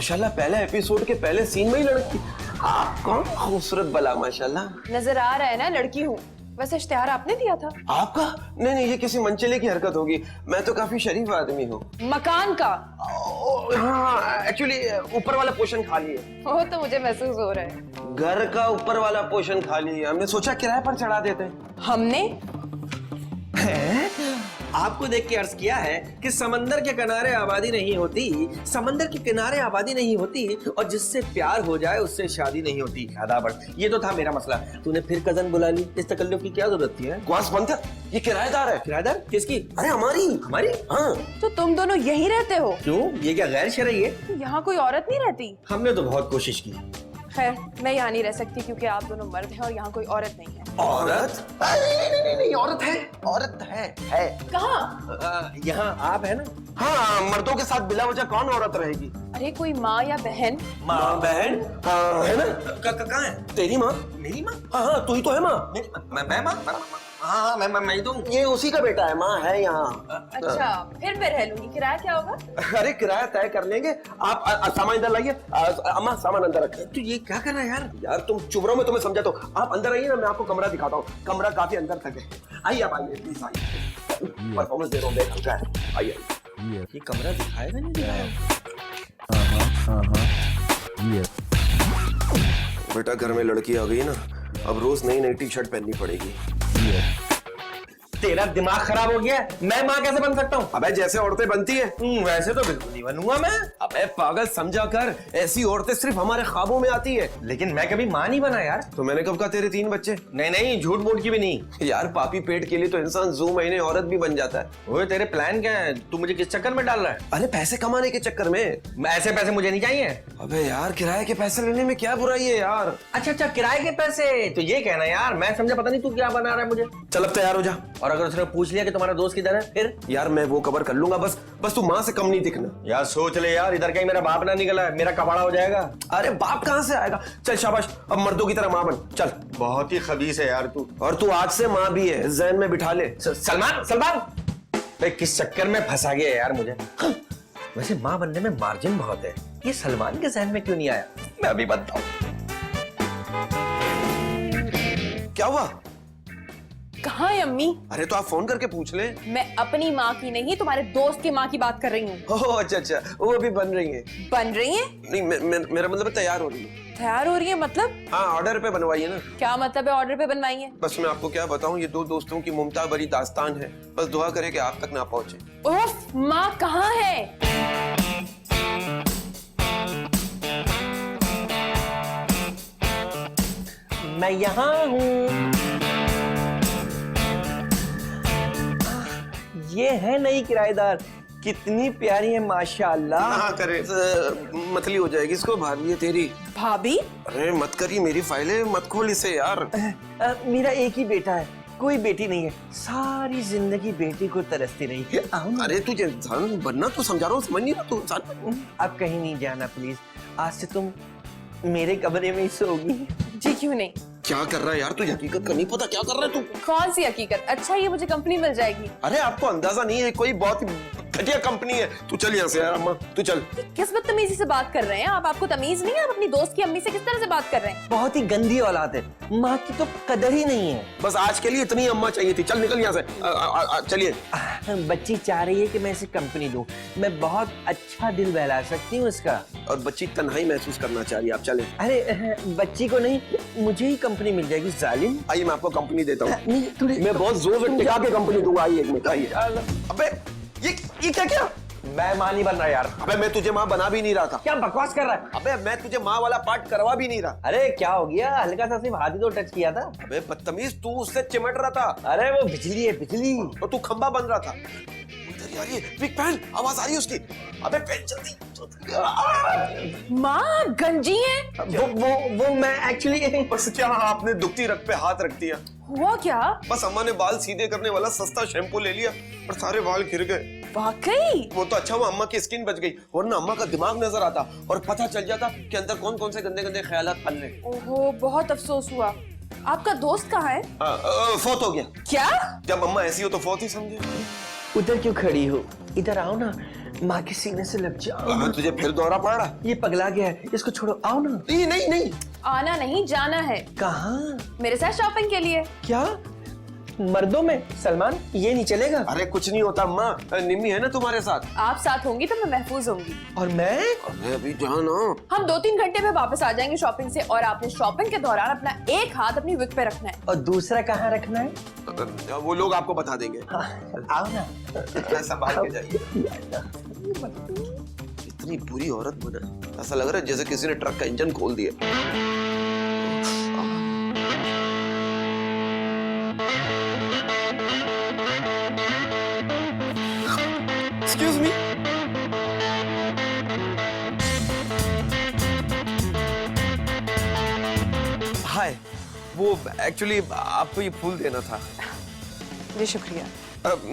माशाल्लाह पहले एपिसोड के पहले सीन में ही लड़की। आप कौन खूबसूरत बला माशाल्लाह। नजर आ रहा है ना लड़की हूँ। वैसे इश्तिहार आपने दिया था। आपका? नहीं नहीं, ये किसी मनचले की हरकत होगी। मैं तो काफी शरीफ आदमी हूँ। मकान का? हाँ एक्चुअली ऊपर वाला पोर्शन खाली है। वो तो मुझे महसूस हो रहा है। घर का ऊपर वाला पोर्शन खाली है, हमने सोचा किराए पर चढ़ा देते हैं। हमने? आपको देख के अर्ज किया है कि समंदर के किनारे आबादी नहीं होती, समंदर के किनारे आबादी नहीं होती, और जिससे प्यार हो जाए उससे शादी नहीं होती। अदाबर, ये तो था मेरा मसला। तूने फिर कजन बुला ली, इस तकल्लुफ की क्या जरूरत थी? क्वास बंद है, ये किराएदार है। किराएदार किसकी? अरे हमारी। हमारी? हाँ। तो तुम दोनों यहीं रहते हो? क्यों, ये क्या गैर शरई है? यहाँ कोई औरत नहीं रहती? हमने तो बहुत कोशिश की। खैर मैं यहाँ नहीं रह सकती क्योंकि आप दोनों मर्द हैं और यहाँ कोई औरत नहीं है। औरत? नहीं, औरत है, औरत है। कहाँ? यहाँ आप है ना? हाँ, मर्दों के साथ बिला वजह कौन औरत रहेगी? अरे कोई माँ या बहन? माँ बहन है ना? कहाँ है? तेरी माँ? मेरी माँ? हाँ, तू ही तो है माँ। मैं माँ? हाँ मैं तो। ये उसी का बेटा है, माँ है यहाँ। अच्छा फिर मैं रह लूंगी। किराया क्या होगा? अरे किराया तय कर लेंगे। आप सामान इधर लाइए। अम्मा सामान अंदर रखें। तू ये क्या कर रहा है यार? यार तुम चुप रहो, मैं तुम्हें समझाता हूँ। आप अंदर आइए ना, मैं आपको कमरा दिखाता हूँ। कमरा काफी अंदर तक है। आइए आप आइए, प्लीज आइए। परफॉर्मेंस दे रहा हूँ, हल्का है। आइए। ये कमरा दिखाएगा नहीं दिखाया? बेटा घर में लड़की आ गई ना, अब रोज नई नई टी शर्ट पहननी पड़ेगी। तेरा दिमाग खराब हो गया है? मैं माँ कैसे बन सकता हूँ? अबे जैसे औरतें बनती है वैसे तो बिल्कुल नहीं बनूंगा मैं। अबे पागल समझा कर, ऐसी औरतें सिर्फ हमारे ख्वाबों में आती है। लेकिन मैं कभी माँ नहीं बना यार। तो मैंने कब कहा तेरे 3 बच्चे? नहीं झूठ मूठ की भी नहीं यार पापी पेट के लिए तो इंसान 2 महीने औरत भी बन जाता है। ओए तेरे प्लान क्या है? तू मुझे किस चक्कर में डाल रहा है? अरे पैसे कमाने के चक्कर में। ऐसे पैसे मुझे नहीं चाहिए। अबे यार किराए के पैसे लेने में क्या बुराई है यार। अच्छा किराए के पैसे तो ये कहना यार, मैं समझा पता नहीं तू क्या बना रहा है मुझे। चल अब तैयार हो जा। और अगर उसने पूछ लिया कि तुम्हारा दोस्त किधर है फिर? यार मैं वो कवर कर लूंगा, बस तू माँ से कम नहीं दिखना। यार सोच ले यार, इधर कहीं मेरा बाप ना निकला है, मेरा कबाड़ा हो जाएगा। अरे बाप कहाँ से आएगा? चल शाबाश, अब मर्दों की तरह माँ बन। चल। बहुत ही खबीस है यार तू। और तू आज से माँ भी है, ज़हन में बिठा ले। सलमान भाई किस चक्कर में फंसा गया यार मुझे। वैसे माँ बनने में मार्जिन बहुत है, ये सलमान के जहन में क्यों नहीं आया? मैं अभी बनता हूँ। क्या हुआ? कहाँ है अम्मी? अरे तो आप फोन करके पूछ ले। मैं अपनी माँ की नहीं, तुम्हारे दोस्त की माँ की बात कर रही हूँ। ओह अच्छा, वो अभी बन रही है। बन रही है? नहीं मेरा मतलब तैयार हो रही है। तैयार हो रही है मतलब? हाँ ऑर्डर पे बनवाइए ना। क्या मतलब है ऑर्डर पे बनवाई है? बस मैं आपको क्या बताऊं, ये 2 दोस्तों की मुमता भरी दास्तान है। बस दुआ करें कि आप तक ना पहुंचे। उफ, माँ कहाँ है? मैं यहाँ हूँ। ये है नई किराएदार, कितनी प्यारी है माशाल्लाह। हाँ करे, मतली हो जाएगी, इसको भाभी है तेरी। भाभी? अरे मत करिए, मेरी फाइलें मत खोल इसे यार। मेरा एक ही बेटा है, कोई बेटी नहीं है। सारी जिंदगी बेटी को तरसती रही। अरे तुझे इंसान बनना तो समझा रहा हूँ, समझ नहीं रहा तू इंसान। अब कहीं नहीं जाना प्लीज, आज से तुम मेरे कमरे में ही सोगी। जी क्यों नहीं? क्या कर रहा है यार तू? हकीकत का नहीं पता क्या कर रहा है तू? कौन सी हकीकत? अच्छा ये मुझे कंपनी मिल जाएगी। अरे आपको अंदाजा नहीं है, कोई बहुत ही घटिया कंपनी है। तू चल यहाँ से यार, अम्मा तू चल। किस बदतमीजी से बात कर रहे हैं आप? आपको तमीज नहीं है? आप अपनी दोस्त की अम्मी से किस तरह से बात कर रहे हैं? बहुत ही गंदी औलाद है, माँ की तो कदर ही नहीं है। बस आज के लिए इतनी अम्मा चाहिए थी। चल निकल यहाँ से, चलिए। बच्ची चाह रही है कि मैं इसे कंपनी दूं, मैं बहुत अच्छा दिल बहला सकती हूँ इसका। और बच्ची तन्हाई महसूस करना चाह रही है, आप चले। अरे बच्ची को नहीं, मुझे ही कंपनी मिल जाएगी जालिम। आइए मैं आपको कंपनी देता हूँ। नहीं थोड़ी, मैं बहुत जोर से टिका के कंपनी दूंगा। आइए एक मिनट, आइए। अबे ये क्या? मैं माँ नहीं बन रहा यार। अबे मैं तुझे माँ बना भी नहीं रहा था। क्या बकवास कर रहा है? अबे मैं तुझे माँ वाला पार्ट करवा भी नहीं रहा। अरे क्या हो गया, हल्का सा सिर्फ हाथ ही तो टच किया था। अबे बदतमीज, तू उससे चिमट रहा था। अरे वो बिजली है बिजली। और तू खंबा बन रहा था। इधर यार, ये बिग पैन, आवाज आ रही है उसकी। अबे पैन जल्दी। माँ गंजी है। वो मैं एक्चुअली। बस क्या आपने दुखती रग पे हाथ रख दिया? हुआ क्या? बस अम्मा ने बाल सीधे करने वाला सस्ता शैम्पू ले लिया और सारे बाल गिर गए। वाकई? वो तो अच्छा हुआ अम्मा की स्किन बच गई, वरना अम्मा का दिमाग नजर आता और पता चल जाता कि अंदर कौन कौन से गंदे गंदे ख्यालात पल रहे। ओहो बहुत अफसोस हुआ। आपका दोस्त कहाँ है? फौत हो गया। क्या? जब अम्मा ऐसी हो तो फौत ही समझे। उधर क्यों खड़ी हो, इधर आओ ना। माँ के सीने से लग जाओ। तुझे फिर दौरा पड़ रहा? ये पगला गया है, इसको छोड़ो, आओ ना। नहीं नहीं नहीं, आना नहीं जाना है। कहाँ? मेरे साथ शॉपिंग के लिए। क्या मर्दों में? सलमान ये नहीं चलेगा। अरे कुछ नहीं होता अम्मा, निम्मी है ना तुम्हारे साथ। आप साथ होंगी तो मैं महफूज होंगी। और मैं? अरे अभी जाना। हम 2-3 घंटे में वापस आ जाएंगे शॉपिंग से, और आपने शॉपिंग के दौरान अपना एक हाथ अपनी विग पे रखना है। और दूसरा कहाँ रखना है? वो लोग आपको बता देंगे। हाँ, आओ ना। संभाल के जाइए। इतनी बुरी औरत बना, ऐसा लग रहा है जैसे किसी ने ट्रक का इंजन खोल दिया। Excuse me? हाय, वो एक्चुअली आपको ये फूल देना था। जी शुक्रिया।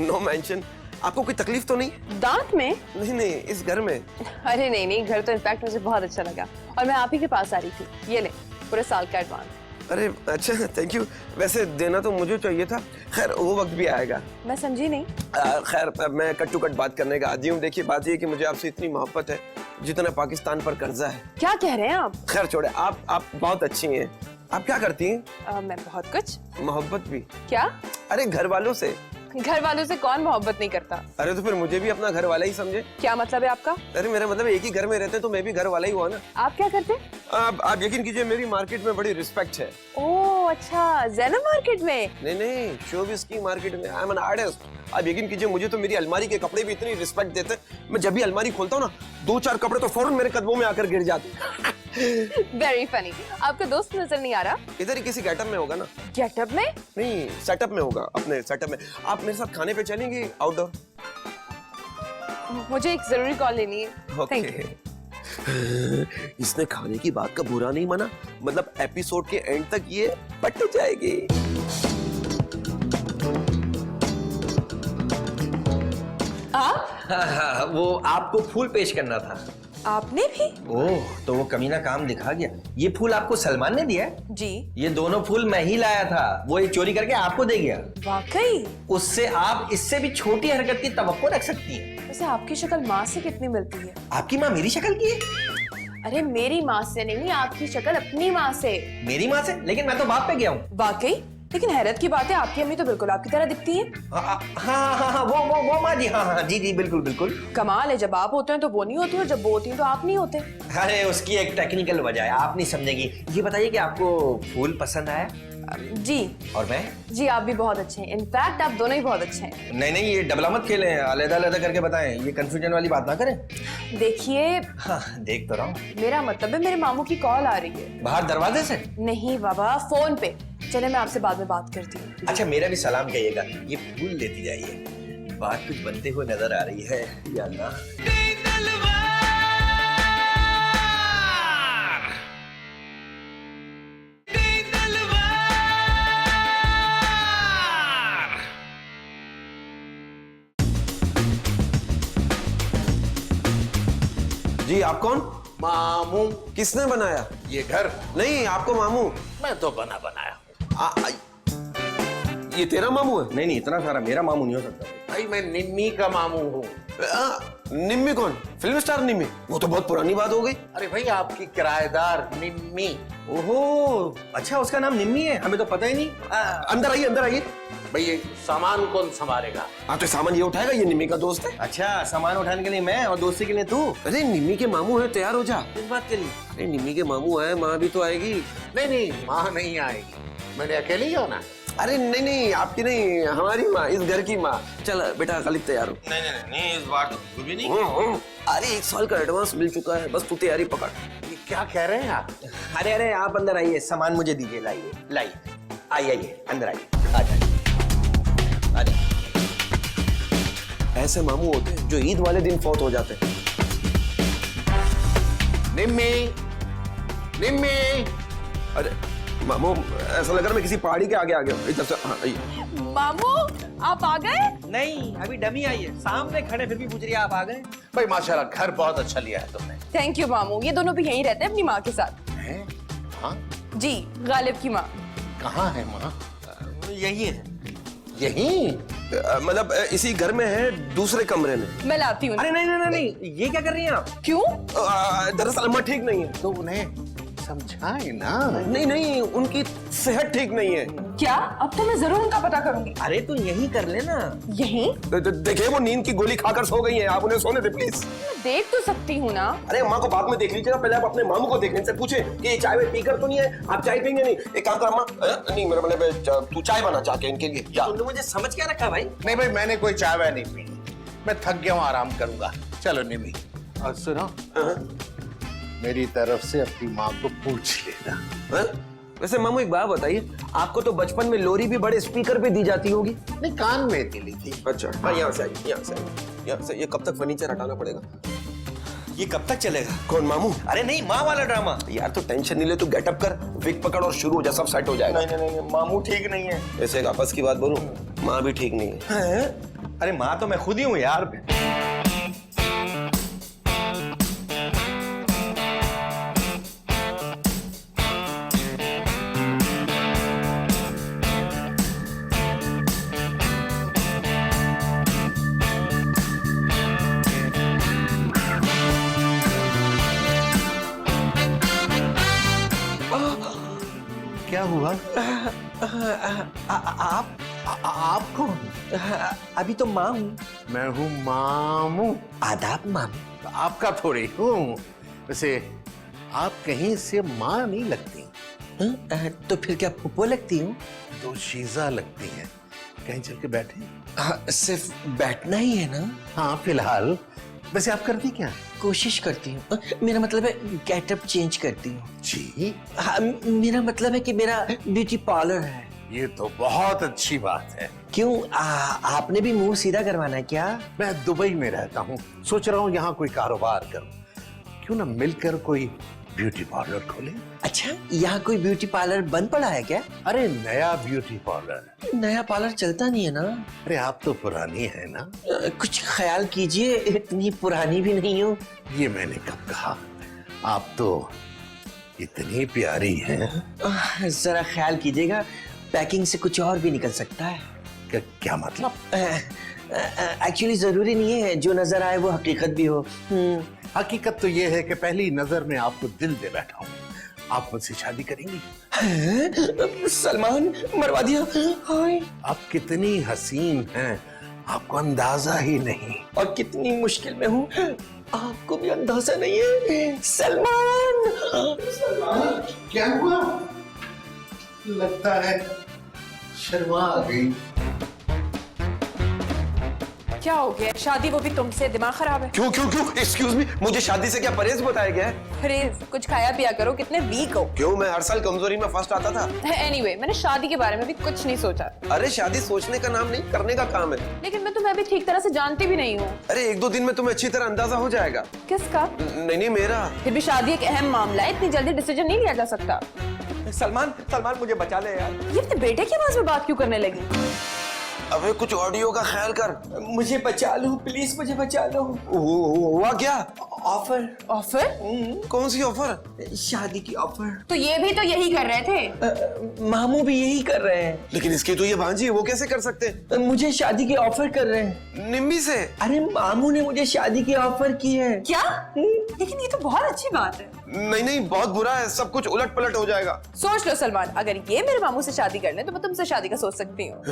No mention. आपको कोई तकलीफ तो नहीं? दांत में? नहीं नहीं, इस घर में। अरे नहीं नहीं, घर तो इनफैक्ट मुझे बहुत अच्छा लगा, और मैं आप ही के पास आ रही थी। ये ले पूरे साल का एडवांस। अरे अच्छा, थैंक यू। वैसे देना तो मुझे चाहिए था, खैर वो वक्त भी आएगा। मैं समझी नहीं। खैर मैं कट टू कट बात करने का आदी हूँ। देखिए बात ये कि मुझे आपसे इतनी मोहब्बत है जितना पाकिस्तान पर कर्जा है। क्या कह रहे हैं आप? खैर छोड़े, आप बहुत अच्छी हैं। आप क्या करती हैं? मैं बहुत कुछ। मोहब्बत भी? क्या? अरे घर वालों से। घर वालों से कौन मोहब्बत नहीं करता? अरे तो फिर मुझे भी अपना घर वाला ही समझे। क्या मतलब है आपका? अरे मेरा मतलब एक ही घर में रहते तो मैं भी घर वाला ही हुआ ना। आप क्या करते? आप यकीन कीजिए मेरी मार्केट में बड़ी रिस्पेक्ट है। ओह अच्छा, ज़ैनब मार्केट में? नहीं, शोबिज़ की मार्केट में। I am an artist. आप यकीन कीजिए मुझे तो मेरी अलमारी के कपड़े भी इतनी रिस्पेक्ट देते हैं। मैं जब भी अलमारी खोलता हूँ ना, 2-4 कपड़े तो फौरन मेरे कदमों में आकर गिर जाते हैं। Very funny. आपका दोस्त नजर नहीं आ रहा? इधर ही किसी गेटअप में होगा ना। गेटअप में? नहीं, सेटअप में होगा, अपने सेटअप में। आप मेरे साथ खाने पे चलेंगी आउटडोर? मुझे एक जरूरी कॉल लेनी है। Thank you. इसने खाने की बात का बुरा नहीं माना, मतलब एपिसोड के एंड तक ये पट जाएगी। आप? वो आपको फूल पेश करना था। आपने भी? ओह, तो वो कमीना काम दिखा गया। ये फूल आपको सलमान ने दिया है? जी। ये दोनों फूल मैं ही लाया था, वो ये चोरी करके आपको दे गया। वाकई? उससे आप इससे भी छोटी हरकत की तवक्को रख सकती हैं। वैसे आपकी शक्ल माँ से कितनी मिलती है? आपकी माँ मेरी शक्ल की है? अरे मेरी माँ से नहीं, आपकी शक्ल अपनी माँ से। मेरी माँ से? लेकिन मैं तो बाप पे गया हूँ। वाकई? लेकिन हैरत की बात है, आपकी अम्मी तो बिल्कुल आपकी तरह दिखती है। हाँ, वो माँ जी, हाँ जी बिल्कुल बिल्कुल। कमाल है, जब आप होते हैं तो वो नहीं होती, और जब वो होती हैं तो आप नहीं होते। अरे उसकी एक टेक्निकल वजह है, आप नहीं समझेगी। ये बताइए कि आपको फूल पसंद आया? जी। और मैं? जी आप भी बहुत अच्छे हैं, इनफैक्ट आप दोनों ही बहुत अच्छे हैं। नहीं, ये डबला मत खेलें, अलग-अलग करके बताएं, ये कंफ्यूजन वाली बात ना करें। देखिए, हाँ देख तो रहा हूँ। मेरा मतलब है मेरे मामू की कॉल आ रही है। बाहर दरवाजे से? नहीं बाबा, फोन पे। चले मैं आपसे बाद में बात करती हूँ। अच्छा मेरा भी सलाम कहिएगा, ये फूल लेती जाइए। बात कुछ बनते हुए नजर आ रही है। या अल्लाह। जी आप कौन? मामू। किसने बनाया ये घर? नहीं, आपको मामू। मैं तो बनाया। ये तेरा मामू है? नहीं, इतना सारा मेरा मामू नहीं हो सकता। भाई मैं निम्मी का मामू हूँ। निम्मी कौन? फिल्म स्टार निम्मी? वो तो बहुत पुरानी बात हो गई। अरे भाई आपकी किराएदार निम्मी। ओहो, अच्छा उसका नाम निम्मी है, हमें तो पता ही नहीं। अंदर आइए। भाई ये सामान कौन संभालेगा? हाँ तो सामान ये उठाएगा, ये निम्मी का दोस्त है। अच्छा, सामान उठाने के लिए मैं और दोस्ती के लिए तू? अरे निम्मी के मामू है, तैयार हो जा। इस बात के लिए? अरे निम्मी के मामू है, माँ भी तो आएगी। नहीं, माँ नहीं आएगी, मैंने अकेले ही होना। अरे नहीं, आपकी नहीं, हमारी माँ, इस घर की माँ। चल बेटा खालिद तैयार हो। नहीं, इस बार तो तू भी नहीं। अरे 1 साल का एडवांस मिल चुका है, बस तू तैयारी पकड़। ये क्या कह रहे हैं आप? अरे आप अंदर आइए, सामान मुझे दीजिए, लाइए। आइए अंदर आइए, आ जाइए। अरे ऐसे मामू होते हैं जो ईद वाले दिन फौत हो जाते हैं। निम्मी। अरे मामू, ऐसा लग रहा है मैं किसी पहाड़ी के आगे आ गया हूँ। इधर से हाँ, आइए। मामू आप आ गए? नहीं, अभी डमी आई है, सामने खड़े फिर भी पूछ रही है आप आ गए? भाई माशाल्लाह घर बहुत अच्छा लिया है तुमने। थैंक यू मामू, ये दोनों भी यहीं रहते हैं अपनी माँ के साथ। हैं? हाँ? जी, गालिब की माँ। कहाँ है माँ? यही है। यहीं? मतलब इसी घर में है, दूसरे कमरे में। मैं लाती हूँ। अरे नहीं नहीं नहीं नहीं, ये क्या कर रही हैं आप? क्यों? दरअसल अम्मा ठीक नहीं है। तो उन्हें समझाए ना। नहीं नहीं, उनकी सेहत ठीक नहीं है। क्या? अब तो मैं जरूर उनका पता करूंगी। अरे तो यही कर लेना। यहीं? देखिए वो नींद की गोली खाकर सो गई हैं, आप उन्हें सोने दे प्लीज। देख तो सकती हूँ ना। अरे अम्मा को बाद में देख लीजिएगा, पहले आप अपने मामू को देखने से पूछे कि ये चाय में पीकर तो नहीं है, आप चाय पीएंगे नहीं? एक काम कर अम्मा, नहीं मेरा मतलब तू चाय बना चाह के इनके लिए जा। तुमने मुझे समझ क्या रखा भाई? नहीं भाई, मैंने कोई चाय वाय नहीं पी, मैं थक गया हूँ, आराम करूंगा। चलो निमी, और सुनो, मेरी तरफ से अपनी माँ को पूछ लेना। वैसे मामू एक बात बताइए, आपको तो बचपन में लोरी भी बड़े स्पीकर पे दी जाती होगी। नहीं, कान में दिली थी। अच्छा हाँ, यहाँ से आइए, यहाँ से आइए, यहाँ से। ये कब तक फर्नीचर हटाना पड़ेगा? ये कब तक चलेगा? कौन मामू? अरे नहीं, माँ वाला ड्रामा। यार तो टेंशन नहीं ले, तू गेटअप कर, विग पकड़ और शुरू हो जा, सब सेट हो जाएगा। नहीं नहीं नहीं, मामू ठीक नहीं है। ऐसे एक आपस की बात बोलूं, माँ भी ठीक नहीं है। अरे माँ तो मैं खुद ही हूँ यार। क्या हुआ? आप कौन? अभी तो माँ हूँ। मैं हूँ मामू। आदाब मामू। आपका थोड़ी हूँ। वैसे आप कहीं से माँ नहीं लगती। तो फिर क्या फुप्पो लगती हूँ? तो शीजा लगती हैं। कहीं चल के बैठे? सिर्फ बैठना ही है ना? हाँ फिलहाल। वैसे आप करती क्या? कोशिश करती हूँ। मेरा मतलब है गेटअप चेंज करती हूँ। जी, हाँ, मेरा मतलब है कि मेरा ब्यूटी पार्लर है। ये तो बहुत अच्छी बात है। क्यों, आपने भी मुंह सीधा करवाना है क्या? मैं दुबई में रहता हूँ, सोच रहा हूँ यहाँ कोई कारोबार करूँ। क्यों ना मिलकर कोई ब्यूटी पार्लर खोले? अच्छा, यहाँ कोई ब्यूटी पार्लर बंद पड़ा है क्या? अरे नया ब्यूटी पार्लर। नया पार्लर चलता नहीं है ना? अरे आप तो पुरानी है ना। कुछ ख्याल कीजिए, इतनी पुरानी भी नहीं हूँ। ये मैंने कब कहा? आप तो इतनी प्यारी हैं। जरा ख्याल कीजिएगा, पैकिंग से कुछ और भी निकल सकता है। क्या मतलब? एक्चुअली जरूरी नहीं है जो नजर आए वो हकीकत भी हो। हकीकत तो ये है कि पहली नजर में आपको दिल दे बैठा हूँ। आप मुझसे शादी करेंगी? सलमान मरवा दिया। हाय, आप कितनी हसीन हैं, आपको अंदाजा ही नहीं। और कितनी मुश्किल में हूँ, आपको भी अंदाजा नहीं है। सलमान, क्या हुआ? लगता है शर्मा आ गई। क्या हो गया? शादी वो भी तुमसे? दिमाग खराब है? क्यों क्यों क्यों? एक्सक्यूज मी, मुझे शादी से क्या परहेज बताया गया है? परहेज? कुछ खाया पिया करो, कितने वीक हो। क्यों, मैं हर साल कमजोरी में फर्स्ट आता था। एनीवे, मैंने शादी के बारे में भी कुछ नहीं सोचा। अरे शादी सोचने का नाम नहीं, करने का काम है। लेकिन मैं तुम्हें अभी ठीक तरह से जानती भी नहीं हूँ। अरे एक दो दिन में तुम्हें अच्छी तरह अंदाजा हो जाएगा। किसका? नहीं नहीं मेरा। फिर भी शादी एक अहम मामला है, इतनी जल्दी डिसीजन नहीं लिया जा सकता। सलमान सलमान मुझे बचा ले यार। ये अपने बेटे की आवाज में बात क्यों करने लगी? अबे कुछ ऑडियो का ख्याल कर। मुझे बचा लो प्लीज, मुझे बचा लो। हुआ क्या? ऑफर। ऑफर? कौन सी ऑफर? शादी की ऑफर। तो ये भी तो यही कर रहे थे। मामू भी यही कर रहे हैं। लेकिन इसकी तो ये भांजी है, वो कैसे कर सकते? मुझे शादी की ऑफर कर रहे हैं। निम्मी से? अरे मामू ने मुझे शादी की ऑफर की है। क्या? लेकिन ये तो बहुत अच्छी बात है। नहीं नहीं, बहुत बुरा है, सब कुछ उलट पलट हो जाएगा। सोच लो सलमान, अगर ये मेरे मामू से शादी कर ले तो मैं तुमसे शादी का सोच सकती हूँ।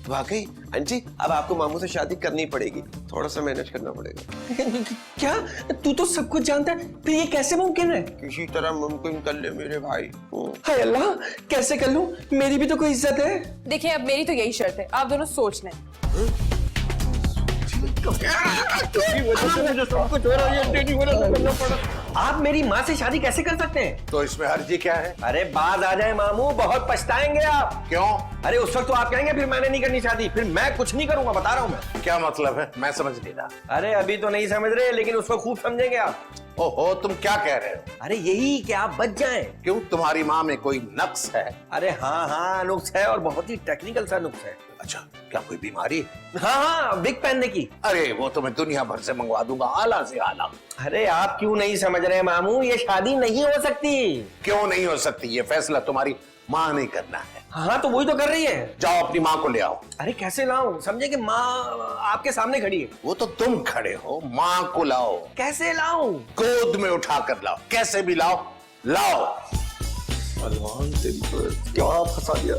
वाकई आंटी, अब आपको मामू से शादी करनी पड़ेगी, थोड़ा सा मैनेज करना पड़ेगा। क्या? तू तो सब कुछ जानता है, फिर ये कैसे मुमकिन है? किसी तरह मुमकिन कर ले मेरे भाई। हाय अल्लाह, कैसे कर लूं? मेरी भी तो कोई इज्जत है। देखिए, अब मेरी तो यही शर्त है, आप दोनों सोच लें। आप मेरी माँ से शादी कैसे कर सकते हैं? तो इसमें हर्जी क्या है? अरे बात आ जाए मामू, बहुत पछताएंगे आप। क्यों? अरे उस वक्त तो आप कहेंगे फिर मैंने नहीं करनी शादी, फिर मैं कुछ नहीं करूंगा, बता रहा हूँ मैं। क्या मतलब है? मैं समझ नहीं रहा। अरे अभी तो नहीं समझ रहे, लेकिन उसको खूब समझेंगे आप। ओहो, तुम क्या कह रहे हो? अरे यही कि आप बच जाएं। क्यों, तुम्हारी माँ में कोई नक्स है? अरे हाँ हाँ, नुक्स है, और बहुत ही टेक्निकल सा नुक्स है। अच्छा, क्या कोई बीमारी? हाँ हाँ, विग पहनने की। अरे वो तो मैं दुनिया भर से मंगवा दूंगा, आला से आला। अरे आप क्यों नहीं समझ रहे मामू, ये शादी नहीं हो सकती। क्यों नहीं हो सकती? ये फैसला तुम्हारी माँ नहीं करना है। हाँ तो वही तो कर रही है। जाओ अपनी माँ को ले आओ। अरे कैसे लाऊं? समझे कि माँ आपके सामने खड़ी है। वो तो तुम खड़े हो, माँ को लाओ। कैसे लाऊं? गोद में उठा कर लाओ, कैसे भी लाओ, लाओ। सलमान तेरी तो क्या फंसा दिया।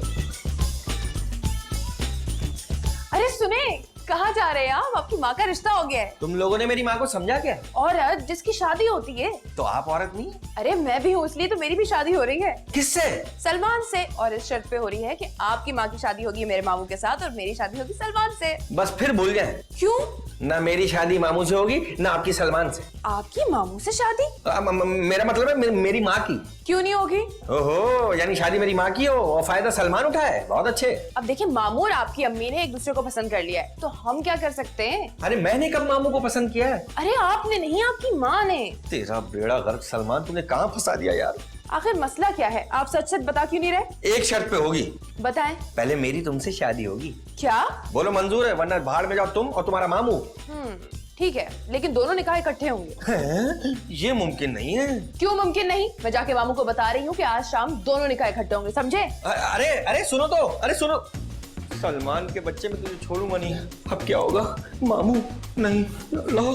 अरे सुने, कहाँ जा रहे हैं आप? आपकी माँ का रिश्ता हो गया है। तुम लोगों ने मेरी माँ को समझा क्या? औरत जिसकी शादी होती है। तो आप औरत नहीं? अरे मैं भी हूँ, इसलिए तो मेरी भी शादी हो रही है। किससे? सलमान से। और इस शर्त पे हो रही है कि आपकी माँ की शादी होगी मेरे मामू के साथ और मेरी शादी होगी सलमान से। बस फिर भूल गए। क्यों? ना मेरी शादी मामू से होगी ना आपकी सलमान से। आपकी मामू से शादी? मेरा मतलब है मेरी माँ की। क्यों नहीं होगी? ओहो, यानी शादी मेरी माँ की हो और फायदा सलमान उठाए। बहुत अच्छे। अब देखिए, मामू और आपकी अम्मी ने एक दूसरे को पसंद कर लिया है, तो हम क्या कर सकते हैं? अरे मैंने कब मामू को पसंद किया है? अरे आपने नहीं, आपकी माँ ने। तेरा बेड़ा गर्क सलमान, तूने कहाँ फंसा दिया यार। आखिर मसला क्या है? आप सच सच बता क्यों नहीं रहे? एक शर्त पे होगी। बताएं। पहले मेरी तुमसे शादी होगी। क्या? बोलो मंजूर है, वरना भाड़ में जाओ तुम और तुम्हारा मामू। ठीक है, लेकिन दोनों निकाह इकट्ठे होंगे। हैं? ये मुमकिन नहीं है। क्यों मुमकिन नहीं? मैं जाके मामू को बता रही हूँ कि आज शाम दोनों निकाह इकट्ठे होंगे, समझे? अरे अरे सुनो तो, अरे सुनो। सलमान के बच्चे में तुझे छोड़ूंगा नहीं। अब क्या होगा? मामू नहीं लो।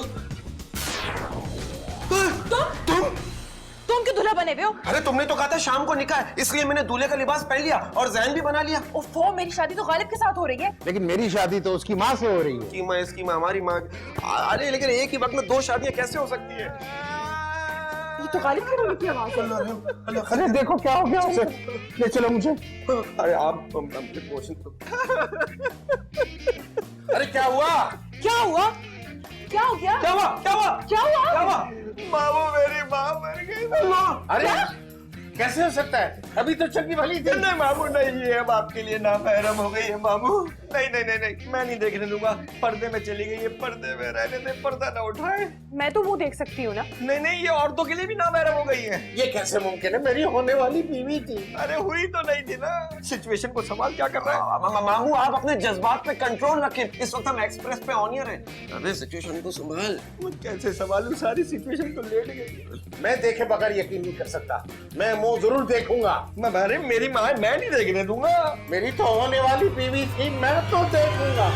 तुम क्यों दूल्हा बने हुए हो? अरे तुमने तो कहा था शाम को निकाह है, इसलिए मैंने दूल्हे का लिबास पहन लिया और जैन भी बना लिया। ओफो, मेरी शादी तो गालिब के साथ हो रही है। लेकिन मेरी शादी तो उसकी माँ से हो रही है। की माँ, इसकी माँ, हमारी माँ। अरे लेकिन एक ही वक्त में दो शादियां कैसे हो सकती है? ये तो गालिब की रोने की आवाज है। अरे देखो क्या हो गया उसे, ले चलो मुझे। अरे आप अपने पोषण तो। अरे क्या हुआ? क्या हुआ? क्या हो गया? क्या हुआ? क्या हुआ? क्या हुआ? क्या हुआ? मामू, मेरी माँ मर गई। अरे कैसे हो सकता है? अभी तो चंगी भली थी। नहीं मामू नहीं, ये अब आपके लिए नामहरम हो गई है मामू। नहीं नहीं नहीं नहीं, मैं नहीं देखने दूंगा। पर्दे में चली गई है, पर्दे में रहने दे, पर्दा ना उठाए। मैं तो मुंह देख सकती हूँ ना। नहीं नहीं, ये औरतों के लिए भी नामहरम हो गई है। ये कैसे मुमकिन है? मेरी होने वाली बीवी थी। अरे हुई तो नहीं थी ना। सिचुएशन को संभाल, क्या कर रहा है? मामू आप अपने जज्बात पे कंट्रोल रखें, इस वक्त हम एक्सप्रेस पे ऑनियर हैं। अबे सिचुएशन को संभाल। मैं कैसे संभालूं? सारी सिचुएशन तो लेट गई। मैं देखे बगैर यकीन नहीं कर सकता। मैं मुंह जरूर देखूंगा। अरे मेरी माँ, मैं नहीं देखने दूंगा। मेरी तो होने वाली बीवी थी, मैं तो देखूंगा।